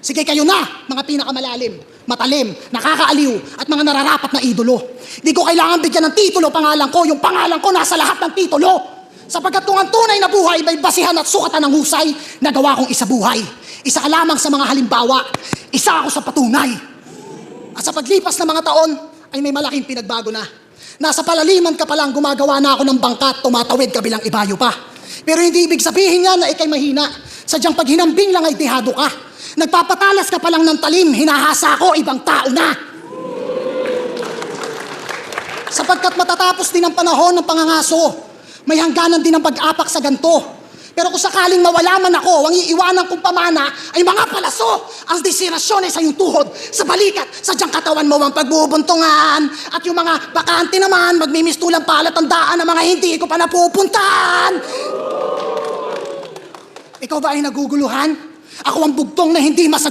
Sige kayo na, mga pinakamalalim, matalim, nakakaaliw, at mga nararapat na idolo. Di ko kailangan bigyan ng titulo pangalan ko, yung pangalan ko nasa lahat ng titulo. Sapagkat kung ang tunay na buhay may basihan at sukatan ng husay, nagawa kong isa buhay. Isa ka lamang sa mga halimbawa, isa ako sa patunay. At sa paglipas ng mga taon, ay may malaking pinagbago na. Nasa palaliman ka palang gumagawa na ako ng bangka at tumatawid ka bilang ibayo pa. Pero hindi ibig sabihin niya na ikay mahina. Sadyang pag hinambing lang ay dehado ka. Nagpapatalas ka pa lang ng talim, hinahasa ko, ibang tao na. Sapagkat matatapos din ang panahon ng pangangaso, may hangganan din ang pag-apak sa ganto. Pero kung sakaling mawala man ako, ang iiwanan kong pamana ay mga palaso, ang desirasyon ay sa iyong tuhod, sa balikat, sadyang katawan mo ang pagbubuntungan, at yung mga bakante naman, magmimistulang palatandaan ng mga hindi ko pa napupuntahan. Ikaw ba ay naguguluhan? Ako ang bugtong na hindi